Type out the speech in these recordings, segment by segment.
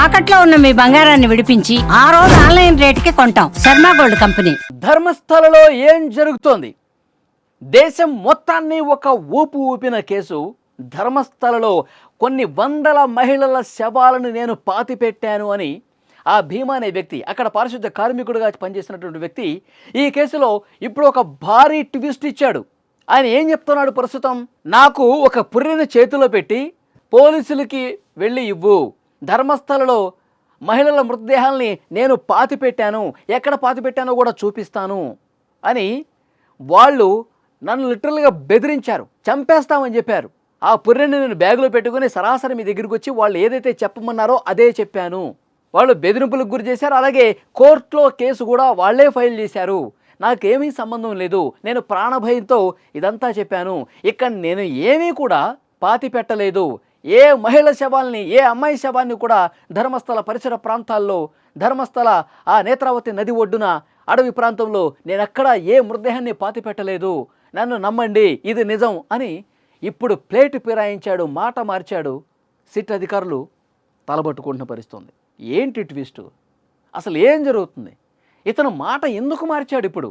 తాకట్లో ఉన్న మీ బంగారాన్ని విడిపించి ఆ రోజు ఆన్లైన్ రేటుకి కొంటాం. Sharma gold company. ధర్మస్థలలో ఏం జరుగుతోంది? దేశం మొత్తాన్ని ఒక ఊపు ఊపిన కేసు. ధర్మస్థలలో కొన్ని వందల మహిళల శవాలను నేను పాతిపెట్టాను అని ఆ భీమా అనే వ్యక్తి, అక్కడ పారిశుద్ధ్య కార్మికుడిగా పనిచేసినటువంటి వ్యక్తి, ఈ కేసులో ఇప్పుడు ఒక భారీ ట్విస్ట్ ఇచ్చాడు. ఆయన ఏం చెప్తున్నాడు? ప్రస్తుతం నాకు ఒక పుర్రెను చేతిలో పెట్టి పోలీసులకి వెళ్ళి ఇవ్వు, ధర్మస్థలలో మహిళల మృతదేహాల్ని నేను పాతిపెట్టాను, ఎక్కడ పాతిపెట్టానో కూడా చూపిస్తాను అని వాళ్ళు నన్ను లిటరల్గా బెదిరించారు, చంపేస్తామని చెప్పారు. ఆ పుర్రెని నేను బ్యాగులో పెట్టుకుని సరాసరి మీ దగ్గరికి వచ్చి వాళ్ళు ఏదైతే చెప్పమన్నారో అదే చెప్పాను. వాళ్ళు బెదిరింపులకు గురి చేశారు. అలాగే కోర్టులో కేసు కూడా వాళ్ళే ఫైల్ చేశారు. నాకేమీ సంబంధం లేదు, నేను ప్రాణభయంతో ఇదంతా చెప్పాను. ఇక్కడ నేను ఏమీ కూడా పాతి పెట్టలేదు. ఏ మహిళ శవాల్ని, ఏ అమ్మాయి శవాన్ని కూడా ధర్మస్థల పరిసర ప్రాంతాల్లో, ధర్మస్థల ఆ నేత్రావతి నది ఒడ్డున అడవి ప్రాంతంలో నేనెక్కడా ఏ మృతదేహాన్ని పాతి పెట్టలేదు, నన్ను నమ్మండి, ఇది నిజం అని ఇప్పుడు ప్లేటు ఫిరాయించాడు, మాట మార్చాడు. సిట్ అధికారులు తలబట్టుకుంటున్న పరిస్థితుంది. ఏంటి ట్విస్ట్? అసలు ఏం జరుగుతుంది? ఇతను మాట ఎందుకు మార్చాడు? ఇప్పుడు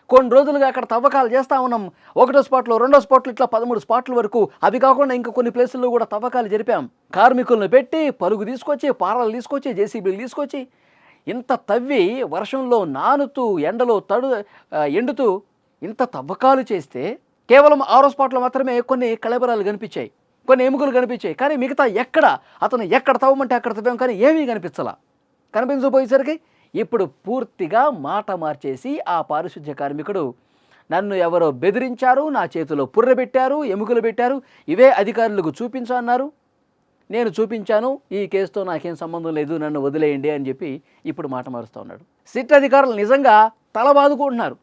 కొన్ని రోజులుగా అక్కడ తవ్వకాలు చేస్తూ ఉన్నాం. ఒకటో స్పాట్లో, రెండో స్పాట్లు, ఇట్లా 13 స్పాట్ల వరకు. అవి కాకుండా ఇంకా కొన్ని ప్లేసుల్లో కూడా తవ్వకాలు జరిపాం. కార్మికులను పెట్టి పరుగు తీసుకొచ్చి, పారలు తీసుకొచ్చి, జేసీబీలు తీసుకొచ్చి ఇంత తవ్వి వర్షంలో నానుతూ, ఎండలో ఎండుతూ ఇంత తవ్వకాలు చేస్తే కేవలం 6వ స్పాట్లో మాత్రమే కొన్ని కళేబరాలు కనిపించాయి, కొన్ని ఎముకలు కనిపించాయి. కానీ మిగతా ఎక్కడ, అతను ఎక్కడ తవ్వమంటే అక్కడ తవ్వాం, కానీ ఏమీ కనిపించలా. కనిపించకపోయేసరికి ఇప్పుడు పూర్తిగా మాట మార్చేసి ఆ పారిశుద్ధ్య కార్మికుడు, నన్ను ఎవరో బెదిరించారు, నా చేతిలో పుర్రె పెట్టారు, ఎముకలు పెట్టారు, ఇవే అధికారులకు చూపించు అన్నారు, నేను చూపించాను, ఈ కేసుతో నాకేం సంబంధం లేదు, నన్ను వదిలేయండి అని చెప్పి ఇప్పుడు మాట మారుస్తూ ఉన్నాడు. సిట్ అధికారులు నిజంగా తల బాదుకుంటున్నారు.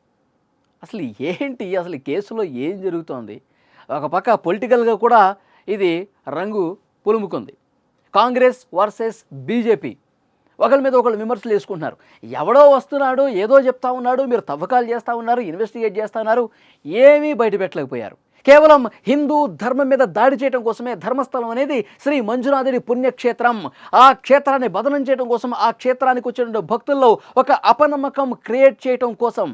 అసలు ఏంటి, అసలు ఈ కేసులో ఏం జరుగుతోంది? ఒక పక్క పొలిటికల్గా కూడా ఇది రంగు పులుముకుంది. కాంగ్రెస్ వర్సెస్ బీజేపీ, ఒకరి మీద ఒకళ్ళు విమర్శలు వేసుకుంటున్నారు. ఎవడో వస్తున్నాడు, ఏదో చెప్తా ఉన్నాడు, మీరు తవ్వకాలు చేస్తూ ఉన్నారు, ఇన్వెస్టిగేట్ చేస్తూ ఉన్నారు, ఏమీ బయట పెట్టలేకపోయారు. కేవలం హిందూ ధర్మం మీద దాడి చేయడం కోసమే ధర్మస్థలం అనేది శ్రీ మంజునాథుడి పుణ్యక్షేత్రం. ఆ క్షేత్రాన్ని బదనం చేయడం కోసం, ఆ క్షేత్రానికి వచ్చిన భక్తుల్లో ఒక అపనమ్మకం క్రియేట్ చేయడం కోసం,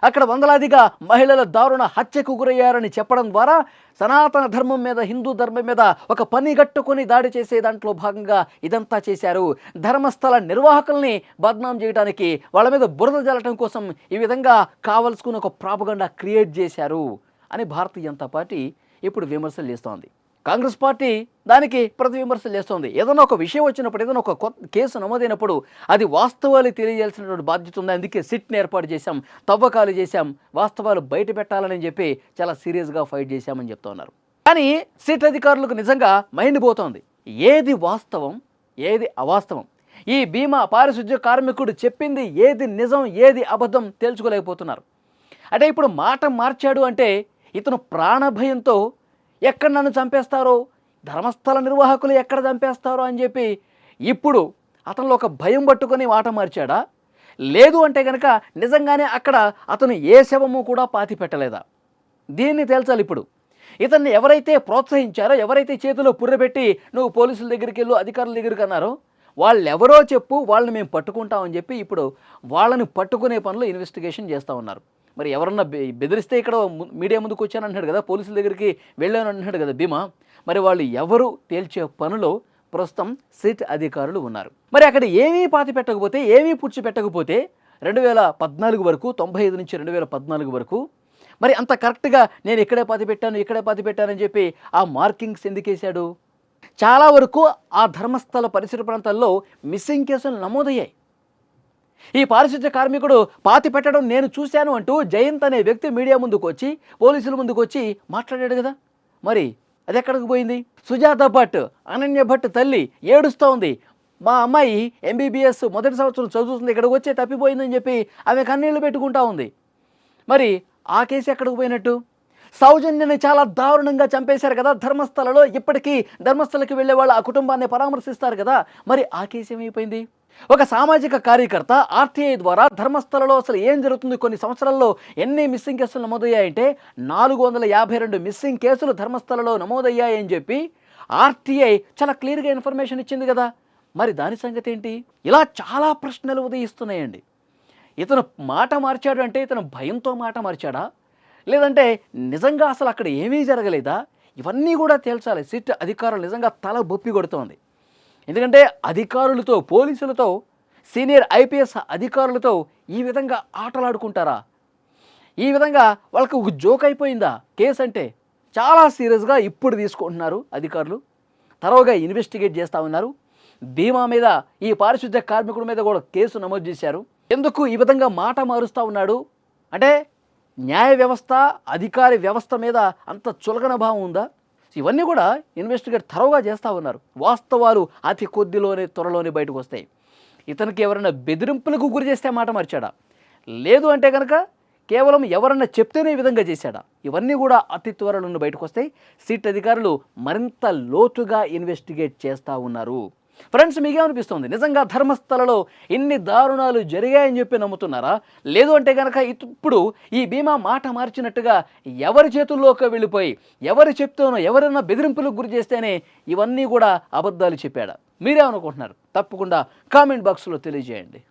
అక్కడ వందలాదిగా మహిళల దారుణ హత్యకు గురయ్యారని చెప్పడం ద్వారా సనాతన ధర్మం మీద, హిందూ ధర్మం మీద ఒక పని గట్టుకొని దాడి చేసే దాంట్లో భాగంగా ఇదంతా చేశారు. ధర్మస్థల నిర్వాహకుల్ని బద్నాం చేయడానికి, వాళ్ళ మీద బురద జల్లటం కోసం ఈ విధంగా కావలసుకుని ఒక ప్రాపగండా క్రియేట్ చేశారు అని భారతీయ జనతా పార్టీ ఇప్పుడు విమర్శలు చేస్తోంది. కాంగ్రెస్ పార్టీ దానికి ప్రతి విమర్శలు చేస్తోంది. ఏదైనా ఒక విషయం వచ్చినప్పుడు, ఏదైనా ఒక కొత్త కేసు నమోదైనప్పుడు అది వాస్తవాలు తెలియజేయాల్సినటువంటి బాధ్యత ఉంది. అందుకే సిట్ని ఏర్పాటు చేశాం, తవ్వకాలు చేశాం, వాస్తవాలు బయట పెట్టాలని చెప్పి చాలా సీరియస్గా ఫైట్ చేశామని చెప్తా ఉన్నారు. కానీ సిట్ అధికారులకు నిజంగా మైండ్ పోతోంది. ఏది వాస్తవం, ఏది అవాస్తవం, ఈ భీమా పారిశుద్ధ్య కార్మికుడు చెప్పింది ఏది నిజం, ఏది అబద్ధం తెలుసుకోలేకపోతున్నారు. అంటే ఇప్పుడు మాట మార్చాడు అంటే ఇతను ప్రాణభయంతో ఎక్కడ నన్ను చంపేస్తారో, ధర్మస్థల నిర్వాహకులు ఎక్కడ చంపేస్తారో అని చెప్పి ఇప్పుడు అతనిలో ఒక భయం పట్టుకొని మాట మార్చాడా? లేదు అంటే కనుక నిజంగానే అక్కడ అతను ఏ శవము కూడా పాతి పెట్టలేదా? దీన్ని తేల్చాలి ఇప్పుడు. ఇతన్ని ఎవరైతే ప్రోత్సహించారో, ఎవరైతే చేతిలో పుర్రెపెట్టి నువ్వు పోలీసుల దగ్గరికి వెళ్ళు, అధికారుల దగ్గరికి అన్నారో, వాళ్ళెవరో చెప్పు, వాళ్ళని మేము పట్టుకుంటామని చెప్పి ఇప్పుడు వాళ్ళని పట్టుకునే పనులు ఇన్వెస్టిగేషన్ చేస్తూ ఉన్నారు. మరి ఎవరన్నా బెదిరిస్తే ఇక్కడ మీడియా ముందుకు వచ్చాను అంటున్నాడు కదా, పోలీసుల దగ్గరికి వెళ్ళాను అంటున్నాడు కదా భీమా. మరి వాళ్ళు ఎవరు తేల్చే పనిలో ప్రస్తుతం సిట్ అధికారులు ఉన్నారు. మరి అక్కడ ఏమీ పాతి పెట్టకపోతే, ఏమీ పుడ్చిపెట్టకపోతే 2014 వరకు, 95 నుంచి 2014 వరకు మరి అంత కరెక్ట్గా నేను ఇక్కడే పాతి పెట్టాను, ఇక్కడే పాతి పెట్టానని చెప్పి ఆ మార్కింగ్స్ ఎందుకు వేశాడు? చాలా వరకు ఆ ధర్మస్థల పరిసర ప్రాంతాల్లో మిస్సింగ్ కేసులు నమోదయ్యాయి. ఈ పారిశుద్ధ్య కార్మికుడు పాతి పెట్టడం నేను చూశాను అంటూ జయంత్ అనే వ్యక్తి మీడియా ముందుకు వచ్చి, పోలీసుల ముందుకు వచ్చి మాట్లాడాడు కదా. మరి అది ఎక్కడికి పోయింది? సుజాత భట్, అనన్య భట్ తల్లి ఏడుస్తూ ఉంది. మా అమ్మాయి MBBS మొదటి సంవత్సరం చదువుతుంది, ఇక్కడికి వచ్చే తప్పిపోయిందని చెప్పి ఆమె కన్నీళ్లు పెట్టుకుంటా ఉంది. మరి ఆ కేసు ఎక్కడికి పోయినట్టు? సౌజన్యని చాలా దారుణంగా చంపేశారు కదా ధర్మస్థలలో. ఇప్పటికీ ధర్మస్థలకి వెళ్ళే వాళ్ళు ఆ కుటుంబాన్ని పరామర్శిస్తారు కదా. మరి ఆ కేసు ఏమైపోయింది? ఒక సామాజిక కార్యకర్త RTI ద్వారా ధర్మస్థలలో అసలు ఏం జరుగుతుంది, కొన్ని సంవత్సరాల్లో ఎన్ని మిస్సింగ్ కేసులు నమోదయ్యాయంటే 452 మిస్సింగ్ కేసులు ధర్మస్థలలో నమోదయ్యాయని చెప్పి RTI చాలా క్లియర్గా ఇన్ఫర్మేషన్ ఇచ్చింది కదా. మరి దాని సంగతి ఏంటి? ఇలా చాలా ప్రశ్నలు ఉదయిస్తున్నాయండి. ఇతను మాట మార్చాడు అంటే ఇతను భయంతో మాట మార్చాడా? లేదంటే నిజంగా అసలు అక్కడ ఏమీ జరగలేదా? ఇవన్నీ కూడా తేల్చాలి. సిట్ అధికారులు నిజంగా తల బొప్పి కొడుతోంది. ఎందుకంటే అధికారులతో, పోలీసులతో, సీనియర్ ఐపీఎస్ అధికారులతో ఈ విధంగా ఆటలాడుకుంటారా? ఈ విధంగా వాళ్ళకి ఒక జోక్ అయిపోయిందా కేసు అంటే? చాలా సీరియస్గా ఇప్పుడు తీసుకుంటున్నారు అధికారులు. తరోగా ఇన్వెస్టిగేట్ చేస్తూ ఉన్నారు. భీమా మీద, ఈ పారిశుద్ధ్య కార్మికుడి మీద కూడా కేసు నమోదు చేశారు. ఎందుకు ఈ విధంగా మాట మారుస్తూ ఉన్నాడు అంటే న్యాయ వ్యవస్థ, అధికారి వ్యవస్థ మీద అంత చులకన భావం ఉందా? ఇవన్నీ కూడా ఇన్వెస్టిగేట్ తరోగా చేస్తూ ఉన్నారు. వాస్తవాలు అతి కొద్దిలోనే త్వరలోనే బయటకు వస్తాయి. ఇతనికి ఎవరైనా బెదిరింపులకు గురి చేస్తే మాట మార్చాడా? లేదు అంటే కనుక కేవలం ఎవరన్నా చెప్తేనే ఈ విధంగా చేశాడా? ఇవన్నీ కూడా అతి త్వరలో బయటకు వస్తాయి. సిట్ అధికారులు మరింత లోతుగా ఇన్వెస్టిగేట్ చేస్తూ ఉన్నారు. ఫ్రెండ్స్, మీకేమనిపిస్తుంది? నిజంగా ధర్మస్థలలో ఇన్ని దారుణాలు జరిగాయని చెప్పి నమ్ముతున్నారా? లేదు అంటే కనుక ఇప్పుడు ఈ భీమా మాట మార్చినట్టుగా ఎవరి చేతుల్లోకి వెళ్ళిపోయి ఎవరు చెప్తేనో, ఎవరైనా బెదిరింపులకు గురి చేస్తేనే ఇవన్నీ కూడా అబద్ధాలు చెప్పాడా? మీరేమనుకుంటున్నారు? తప్పకుండా కామెంట్ బాక్స్లో తెలియజేయండి.